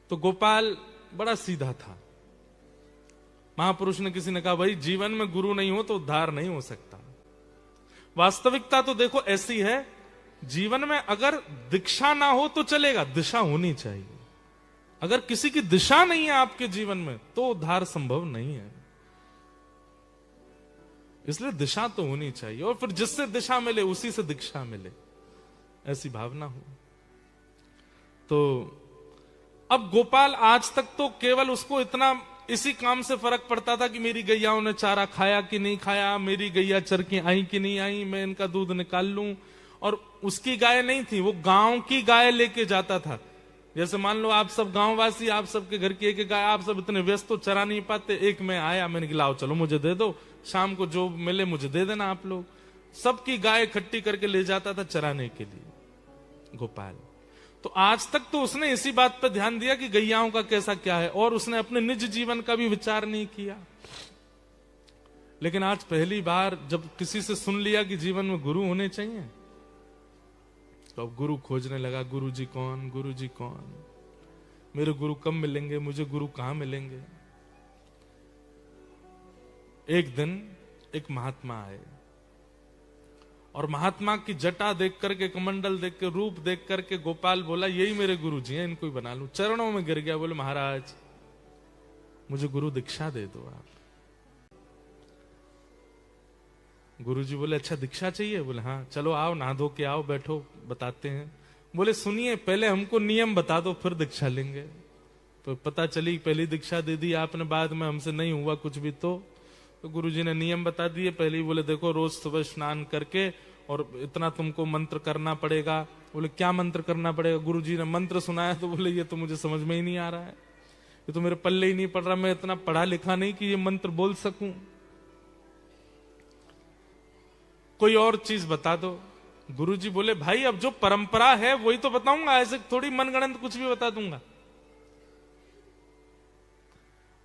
तो गोपाल बड़ा सीधा था। महापुरुष ने किसी ने कहा, भाई जीवन में गुरु नहीं हो तो उद्धार नहीं हो सकता। वास्तविकता तो देखो ऐसी है, जीवन में अगर दीक्षा ना हो तो चलेगा, दिशा होनी चाहिए। अगर किसी की दिशा नहीं है आपके जीवन में तो उद्धार संभव नहीं है। इसलिए दिशा तो होनी चाहिए, और फिर जिससे दिशा मिले उसी से दीक्षा मिले, ऐसी भावना हो। तो अब गोपाल आज तक तो केवल उसको इतना इसी काम से फर्क पड़ता था कि मेरी गैयाओं ने चारा खाया कि नहीं खाया, मेरी गैया चर के आई कि नहीं आई, मैं इनका दूध निकाल लूं। और उसकी गाय नहीं थी, वो गांव की गाय लेके जाता था। जैसे मान लो आप सब गांववासी, आप सबके घर की एक गाय, आप सब इतने व्यस्त तो चरा नहीं पाते। एक मैं आया, मैंने गिलाओ चलो मुझे दे दो, शाम को जो मिले मुझे दे देना आप लोग। सबकी गाय इकट्ठी करके ले जाता था चराने के लिए गोपाल। तो आज तक तो उसने इसी बात पर ध्यान दिया कि गैयाओं का कैसा क्या है, और उसने अपने निज जीवन का भी विचार नहीं किया। लेकिन आज पहली बार जब किसी से सुन लिया कि जीवन में गुरु होने चाहिए, तो अब गुरु खोजने लगा। गुरु जी कौन, गुरु जी कौन, मेरे गुरु कब मिलेंगे, मुझे गुरु कहां मिलेंगे। एक दिन एक महात्मा आए, और महात्मा की जटा देख करके, कमंडल देख के, रूप देख करके गोपाल बोला, यही मेरे गुरु जी हैं, इनको ही बना लूं। चरणों में गिर गया, बोले महाराज मुझे गुरु दीक्षा दे दो आप। गुरु जी बोले अच्छा दीक्षा चाहिए? बोले हाँ। चलो आओ, नहा धो के आओ, बैठो, बताते हैं। बोले सुनिए, पहले हमको नियम बता दो फिर दीक्षा लेंगे। तो पता चली पहली दीक्षा दे दी आपने, बाद में हमसे नहीं हुआ कुछ भी। तो गुरु जी ने नियम बता दिए। पहले ही बोले देखो रोज सुबह स्नान करके और इतना तुमको मंत्र करना पड़ेगा। बोले क्या मंत्र करना पड़ेगा? गुरु जी ने मंत्र सुनाया तो बोले ये तो मुझे समझ में ही नहीं आ रहा है, ये तो मेरे पल्ले ही नहीं पड़ रहा, मैं इतना पढ़ा लिखा नहीं कि ये मंत्र बोल सकूं। कोई और चीज बता दो। गुरुजी बोले भाई अब जो परंपरा है वही तो बताऊंगा, ऐसे थोड़ी मनगढ़ंत कुछ भी बता दूंगा।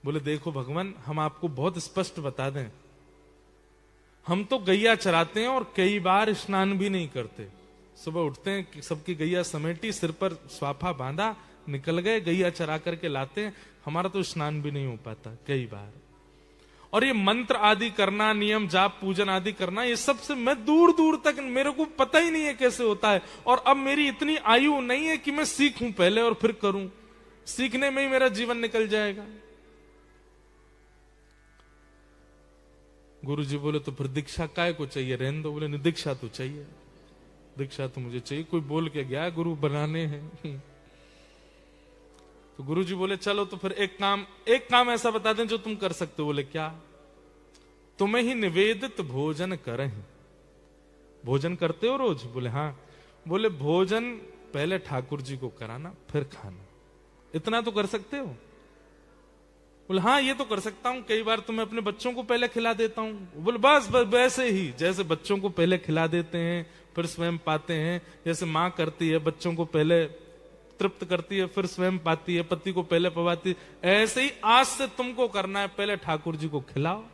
बोले देखो भगवान, हम आपको बहुत स्पष्ट बता दें, हम तो गैया चराते हैं और कई बार स्नान भी नहीं करते। सुबह उठते हैं, सबकी गैया समेटी, सिर पर स्वाफा बांधा, निकल गए, गैया चरा करके लाते हैं, हमारा तो स्नान भी नहीं हो पाता कई बार। और ये मंत्र आदि करना, नियम जाप पूजन आदि करना, ये सबसे मैं दूर दूर तक मेरे को पता ही नहीं है कैसे होता है। और अब मेरी इतनी आयु नहीं है कि मैं सीखूं पहले और फिर करूं, सीखने में ही मेरा जीवन निकल जाएगा। गुरु जी बोले तो फिर दीक्षा काय को चाहिए, रहने दो। बोले नहीं दीक्षा तो चाहिए, दीक्षा तो मुझे चाहिए, कोई बोल के गया गुरु बनाने हैं। तो गुरु जी बोले चलो तो फिर एक काम ऐसा बता दें जो तुम कर सकते हो। बोले क्या? तुम्हें ही निवेदित भोजन करें। भोजन करते हो रोज? बोले हाँ। बोले भोजन पहले ठाकुर जी को कराना फिर खाना, इतना तो कर सकते हो? बोले हाँ ये तो कर सकता हूं, कई बार तो मैं अपने बच्चों को पहले खिला देता हूं। बोले बस वैसे ही जैसे बच्चों को पहले खिला देते हैं फिर स्वयं पाते हैं, जैसे माँ करती है, बच्चों को पहले तृप्त करती है फिर स्वयं पाती है, पति को पहले पवाती है, ऐसे ही आज से तुमको करना है, पहले ठाकुर जी को खिलाओ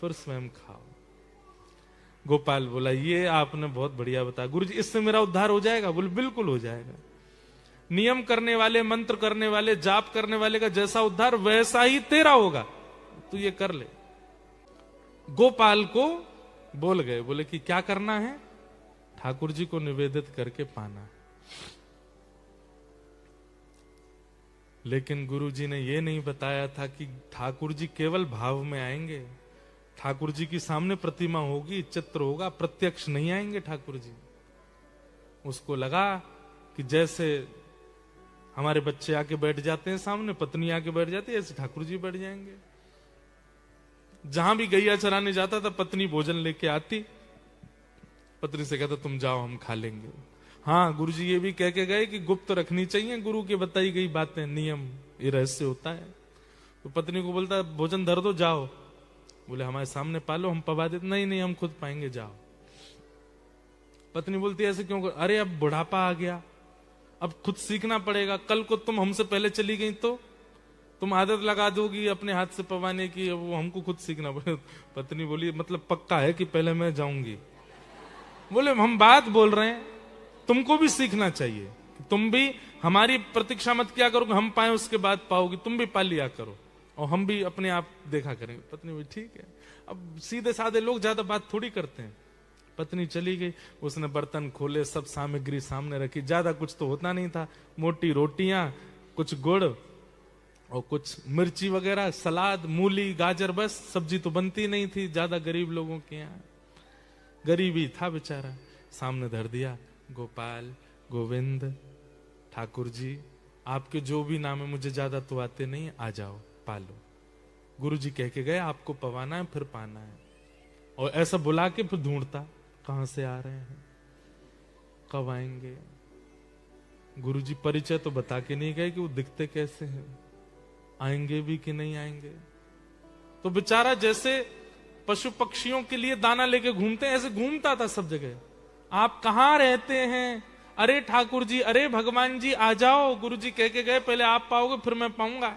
फिर स्वयं खाओ। गोपाल बोला ये आपने बहुत बढ़िया बताया गुरु जी, इससे मेरा उद्धार हो जाएगा? बोले बिल्कुल हो जाएगा। नियम करने वाले, मंत्र करने वाले, जाप करने वाले का जैसा उद्धार वैसा ही तेरा होगा, तू ये कर ले। गोपाल को बोल गए, बोले कि क्या करना है? ठाकुर जी को निवेदित करके पाना है। लेकिन गुरु जी ने यह नहीं बताया था कि ठाकुर जी केवल भाव में आएंगे, ठाकुर जी की सामने प्रतिमा होगी, चित्र होगा, प्रत्यक्ष नहीं आएंगे ठाकुर जी। उसको लगा कि जैसे हमारे बच्चे आके बैठ जाते हैं सामने, पत्नी आके बैठ जाती है, ऐसे ठाकुर जी बैठ जाएंगे। जहां भी गैया चराने जाता था पत्नी भोजन लेके आती, पत्नी से कहता तुम जाओ हम खा लेंगे। हाँ गुरु जी ये भी कह के गए कि गुप्त रखनी चाहिए गुरु की बताई गई बातें, नियम, ये रहस्य होता है। तो पत्नी को बोलता भोजन धर दो जाओ। बोले हमारे सामने पालो, हम पवा देते। नहीं हम खुद पाएंगे, जाओ। पत्नी बोलती है ऐसे क्यों? अरे अब बुढ़ापा आ गया, अब खुद सीखना पड़ेगा, कल को तुम हमसे पहले चली गई तो तुम आदत लगा दोगी अपने हाथ से पवाने की, वो हमको खुद सीखना पड़ेगा। पत्नी बोली मतलब पक्का है कि पहले मैं जाऊंगी? बोले हम बात बोल रहे हैं, तुमको भी सीखना चाहिए, तुम भी हमारी प्रतीक्षा मत किया करो कि हम पाए उसके बाद पाओगी, तुम भी पा लिया करो और हम भी अपने आप देखा करेंगे। पत्नी भी ठीक है। अब सीधे साधे लोग ज्यादा बात थोड़ी करते हैं। पत्नी चली गई, उसने बर्तन खोले, सब सामग्री सामने रखी, ज्यादा कुछ तो होता नहीं था, मोटी रोटियां, कुछ गुड़ और कुछ मिर्ची वगैरह, सलाद, मूली, गाजर, बस। सब्जी तो बनती नहीं थी ज्यादा गरीब लोगों के यहाँ, गरीबी था बेचारा। सामने धर दिया, गोपाल, गोविंद, ठाकुर जी, आपके जो भी नाम है मुझे ज्यादा तो आते नहीं, आ जाओ पालो। गुरु जी कह के गए आपको पवाना है फिर पाना है, और ऐसा बुला के फिर ढूंढता कहां से आ रहे हैं, कब आएंगे। गुरु जी परिचय तो बता के नहीं गए कि वो दिखते कैसे हैं, आएंगे भी कि नहीं आएंगे। तो बेचारा जैसे पशु पक्षियों के लिए दाना लेके घूमते हैं, ऐसे घूमता था सब जगह। आप कहां रहते हैं? अरे ठाकुर जी, अरे भगवान जी आ जाओ। गुरु जी कह के गए पहले आप पाओगे फिर मैं पाऊंगा।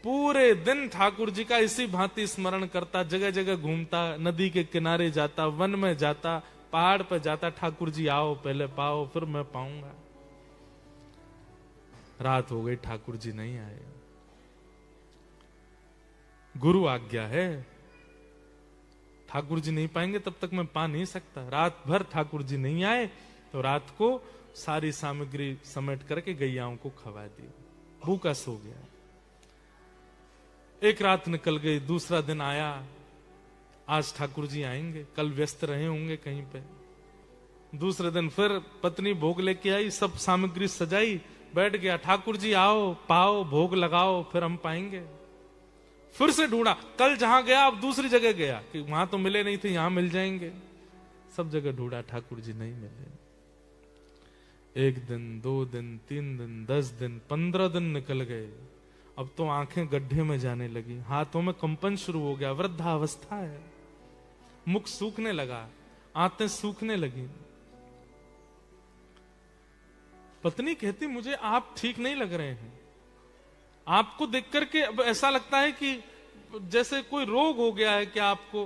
पूरे दिन ठाकुर जी का इसी भांति स्मरण करता, जगह जगह घूमता, नदी के किनारे जाता, वन में जाता, पहाड़ पर जाता, ठाकुर जी आओ पहले पाओ फिर मैं पाऊंगा। रात हो गई, ठाकुर जी नहीं आए। गुरु आज्ञा है, ठाकुर जी नहीं पाएंगे तब तक मैं पा नहीं सकता। रात भर ठाकुर जी नहीं आए तो रात को सारी सामग्री समेट करके गैयाओं को खवा दी, भूखा सो गया। एक रात निकल गई, दूसरा दिन आया, आज ठाकुर जी आएंगे, कल व्यस्त रहे होंगे कहीं पे। दूसरे दिन फिर पत्नी भोग लेके आई, सब सामग्री सजाई, बैठ गया, ठाकुर जी आओ पाओ भोग लगाओ फिर हम पाएंगे। फिर से ढूंढा, कल जहां गया अब दूसरी जगह गया कि वहां तो मिले नहीं थे, यहां मिल जाएंगे। सब जगह ढूंढा, ठाकुर जी नहीं मिले। 1 दिन, 2 दिन, 3 दिन, 10 दिन, 15 दिन निकल गए। अब तो आंखें गड्ढे में जाने लगी, हाथों में कंपन शुरू हो गया, वृद्धावस्था है, मुख सूखने लगा, आंतें सूखने लगी। पत्नी कहती मुझे आप ठीक नहीं लग रहे हैं, आपको देख करके अब ऐसा लगता है कि जैसे कोई रोग हो गया है क्या आपको।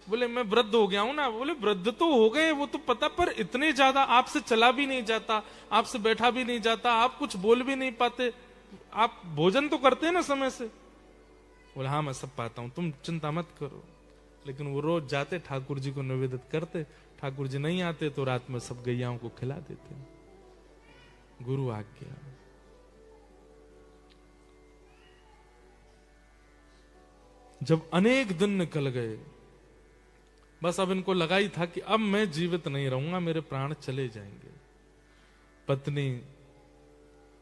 बोले मैं वृद्ध हो गया हूं ना। बोले वृद्ध तो हो गए वो तो पता, पर इतने ज्यादा आपसे चला भी नहीं जाता, आपसे बैठा भी नहीं जाता, आप कुछ बोल भी नहीं पाते, आप भोजन तो करते हैं ना समय से। बोले हाँ मैं सब पाता हूं, तुम चिंता मत करो। लेकिन वो रोज जाते ठाकुर जी को निवेदित करते, ठाकुर जी नहीं आते तो रात में सब गैयाओं को खिला देते। गुरु आज्ञा। जब अनेक दिन निकल गए, बस अब इनको लगा ही था कि अब मैं जीवित नहीं रहूंगा, मेरे प्राण चले जाएंगे। पत्नी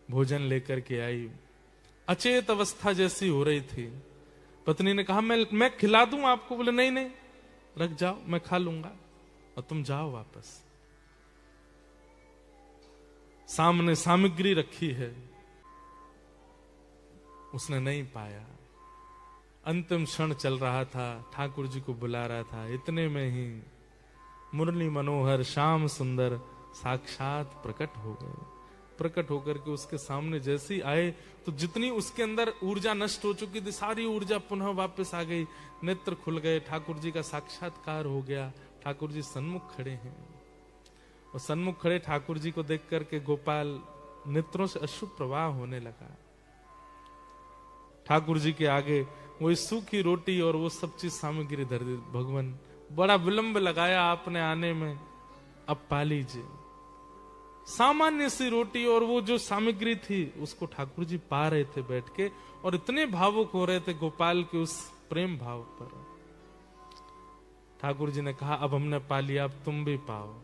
भोजन लेकर के आई, अचेत अवस्था जैसी हो रही थी। पत्नी ने कहा मैं खिला दूं आपको। बोले नहीं नहीं रख जाओ, मैं खा लूंगा और तुम जाओ वापस। सामने सामग्री रखी है, उसने नहीं पाया। अंतिम क्षण चल रहा था, ठाकुर जी को बुला रहा था, इतने में ही मुरली मनोहर श्याम सुंदर साक्षात प्रकट हो गए। प्रकट होकर के उसके सामने जैसे ही आए तो जितनी उसके अंदर ऊर्जा नष्ट हो चुकी थी, सारी ऊर्जा पुनः वापस आ गई, नेत्र खुल गए, ठाकुर जी का साक्षात्कार हो गया। ठाकुर जी सन्मुख खड़े हैं और सन्मुख खड़े ठाकुर जी को देख करके गोपाल नेत्रों से अश्रु प्रवाह होने लगा। ठाकुर जी के आगे वो सूखी रोटी और वो सब चीज सामग्री धर दी। भगवान बड़ा विलंब लगाया आपने आने में, अब पा लीजिए। सामान्य सी रोटी और वो जो सामग्री थी उसको ठाकुर जी पा रहे थे बैठ के, और इतने भावुक हो रहे थे गोपाल के उस प्रेम भाव पर। ठाकुर जी ने कहा अब हमने पा लिया, अब तुम भी पाओ।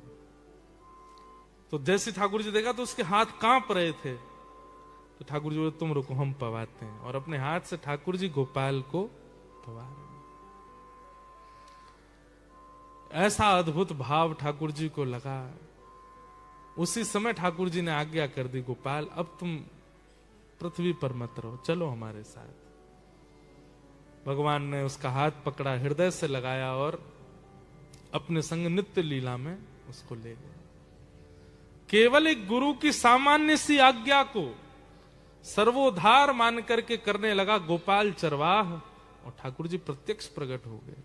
तो जैसे ठाकुर जी देखा तो उसके हाथ कांप रहे थे, तो ठाकुर जी बोले तुम रुको हम पवाते हैं, और अपने हाथ से ठाकुर जी गोपाल को पवा रहे। ऐसा अद्भुत भाव ठाकुर जी को लगा। उसी समय ठाकुर जी ने आज्ञा कर दी, गोपाल अब तुम पृथ्वी पर मत रहो, चलो हमारे साथ। भगवान ने उसका हाथ पकड़ा, हृदय से लगाया और अपने संग नित्य लीला में उसको ले गए। केवल एक गुरु की सामान्य सी आज्ञा को सर्वोद्धार मान करके करने लगा गोपाल चरवाह, और ठाकुर जी प्रत्यक्ष प्रकट हो गए।